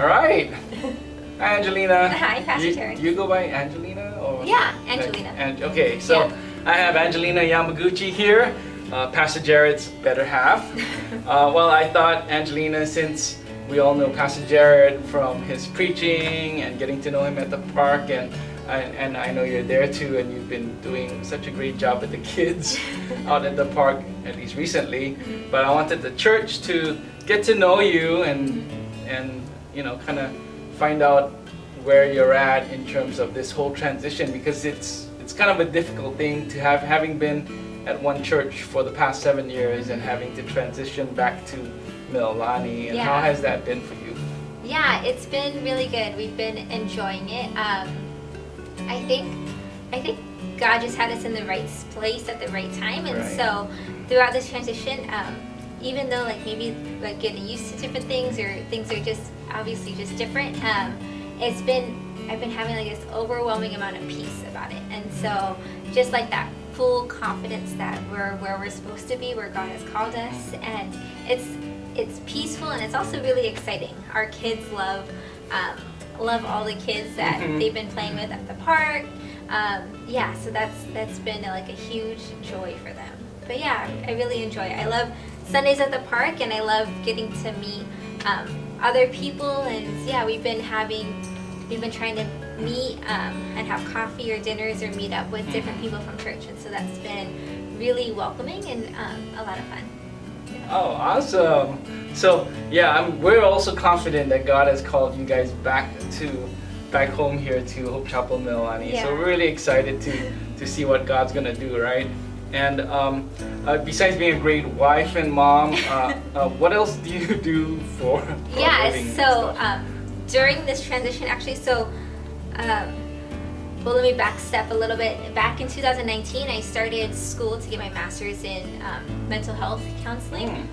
All right. Hi, Angelina. Hi, Pastor Terence. Do you go by Angelina or? Yeah, Angelina. Okay, so Yeah. I have Angelina Yamaguchi here, Pastor Jared's better half. Well, I thought Angelina, since we all know Pastor Jared from his preaching and getting to know him at the park, and I know you're there too, and you've been doing such a great job with the kids out at the park, at least recently. But I wanted the church to get to know you and you know, kind of find out where you're at in terms of this whole transition, because it's kind of a difficult thing to having been at one church for the past 7 years and having to transition back to Mililani. And how has that been for you? Yeah, it's been really good. We've been enjoying it. I think God just had us in the right place at the right time, and so throughout this transition, even though like maybe like getting used to different things or things are just obviously just different, I've been having like this overwhelming amount of peace about it, and so just like that full confidence that we're where we're supposed to be, where God has called us, and it's peaceful and it's also really exciting. Our kids love all the kids that they've been playing with at the park. So that's been like a huge joy for them. But yeah, I really enjoy it. I love Sundays at the park, and I love getting to meet other people, and yeah, we've been trying to meet and have coffee or dinners or meet up with different people from church, and so that's been really welcoming and a lot of fun. Oh, awesome. So yeah, we're also confident that God has called you guys back home here to Hope Chapel Mililani. Yeah. So we're really excited to see what God's gonna do, right? And besides being a great wife and mom, what else do you do for a living and stuff? During this transition, actually, well, let me back step a little bit. Back in 2019, I started school to get my master's in mental health counseling.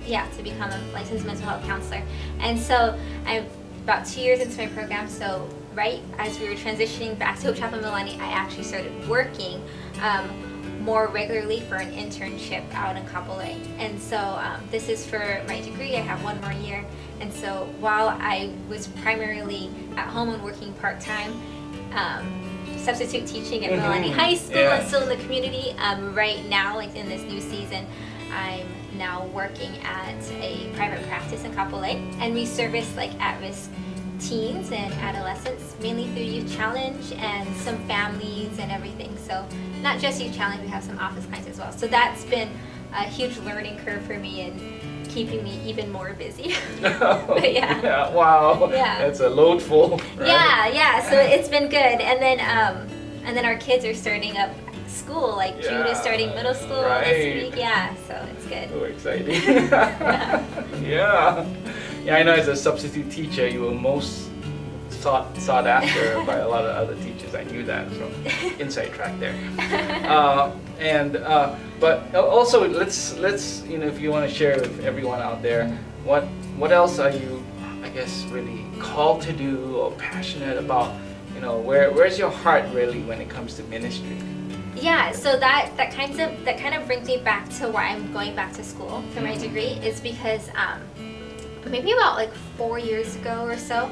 To become a licensed mental health counselor. And so I'm about 2 years into my program. So right as we were transitioning back to Hope Chapel Mililani, I actually started working more regularly for an internship out in Kapolei. And so this is for my degree. I have 1 more year. And so while I was primarily at home and working part-time, substitute teaching at Mililani High School and still in the community, right now, like in this new season, I'm now working at a private practice in Kapolei, and we service like at-risk teens and adolescents, mainly through Youth Challenge and some families and everything. So not just Youth Challenge, we have some office clients as well. So that's been a huge learning curve for me and keeping me even more busy. But yeah. Wow. Yeah. That's a load full. Right? Yeah. So it's been good. And then our kids are starting up school. Like Jude is starting middle school this week. Yeah. So it's good. So exciting. Yeah. Yeah, I know as a substitute teacher, you were most sought after by a lot of other teachers. I knew that from inside track there. But also let's if you want to share with everyone out there, what else are you, I guess, really called to do or passionate about? Where's your heart really when it comes to ministry? Yeah, so that kind of brings me back to why I'm going back to school for my degree, is because maybe about like 4 years ago or so,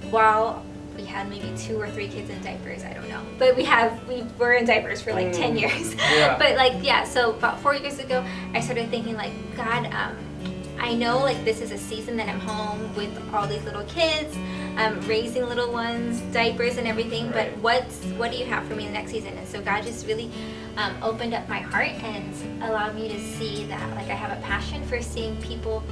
while we had maybe 2 or 3 kids in diapers, I don't know, but we were in diapers for like 10 years. But so about 4 years ago, I started thinking like, God, I know like this is a season that I'm home with all these little kids, raising little ones, diapers and everything, but what do you have for me in the next season? And so God just really opened up my heart and allowed me to see that like I have a passion for seeing people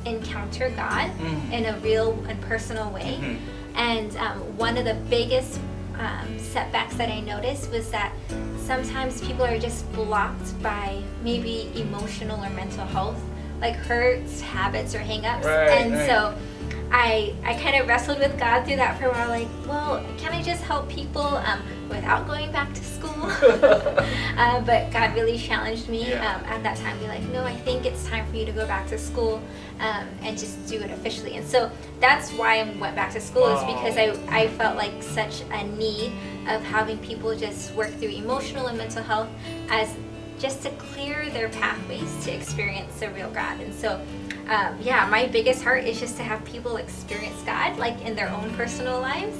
encounter God in a real and personal way. And one of the biggest setbacks that I noticed was that sometimes people are just blocked by maybe emotional or mental health, like hurts, habits, or hang-ups. So I kind of wrestled with God through that for a while, like, well, can I just help people without going back to school? But God really challenged me at that time, be like, no, I think it's time for you to go back to school and just do it officially. And so that's why I went back to school, is because I felt like such a need of having people just work through emotional and mental health as just to clear their pathways to experience the real God. And so yeah, my biggest heart is just to have people experience God, like in their own personal lives,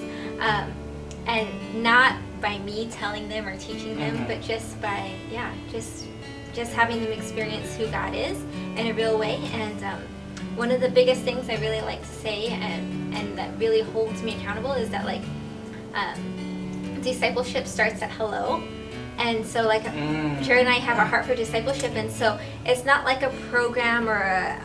and not by me telling them or teaching them, but just by just having them experience who God is in a real way. And one of the biggest things I really like to say, and that really holds me accountable, is that like discipleship starts at hello. And so like Jared and I have a heart for discipleship, and so it's not like a program or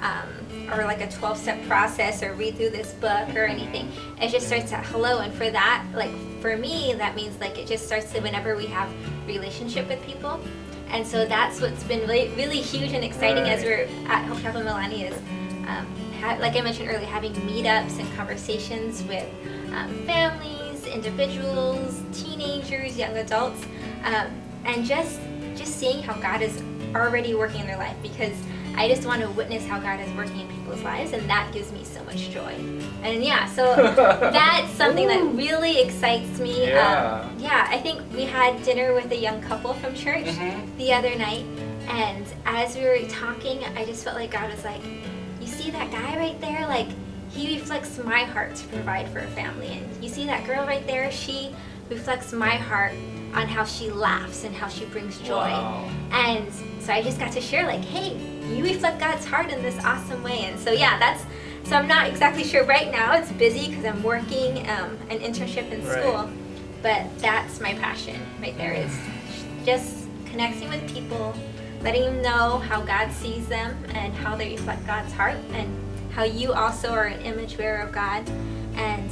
like a 12-step process or read through this book or anything. It just starts at hello. And for that, like for me, that means like it just starts whenever we have relationship with people. And so that's what's been really, really huge and exciting as we're at Hope Chapel Mililani is, like I mentioned earlier, having meetups and conversations with families, individuals, teenagers, young adults, and just seeing how God is already working in their life, because I just want to witness how God is working in people's lives, and that gives me so much joy. And yeah, so that's something that really excites me. Yeah, I think we had dinner with a young couple from church the other night, and as we were talking, I just felt like God was like, you see that guy right there? Like, he reflects my heart to provide for a family. And you see that girl right there? She reflects my heart on how she laughs and how she brings joy. Wow. And so I just got to share like, hey, you reflect God's heart in this awesome way. And so yeah, so I'm not exactly sure right now. It's busy because I'm working an internship in school. But that's my passion right there, is just connecting with people, letting them know how God sees them and how they reflect God's heart, and how you also are an image bearer of God, and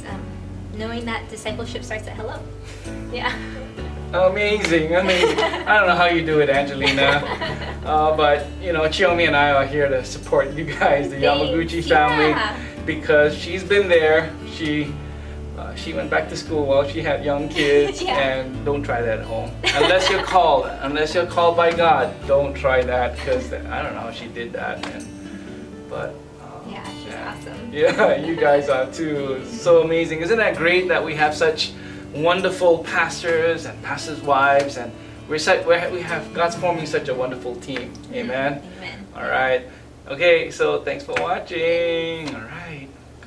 knowing that discipleship starts at hello. Yeah. Amazing. I don't know how you do it, Angelina, but Chiomi and I are here to support you guys, the Yamaguchi family, because she's been there. She went back to school while she had young kids, and don't try that at home. Unless you're called by God, don't try that, because I don't know how she did that, but yeah, she's awesome. Yeah, you guys are too. It's so amazing. Isn't that great that we have such wonderful pastors and pastors' wives, and we have God's forming such a wonderful team. Amen. Amen. All right. Okay, so thanks for watching. All right.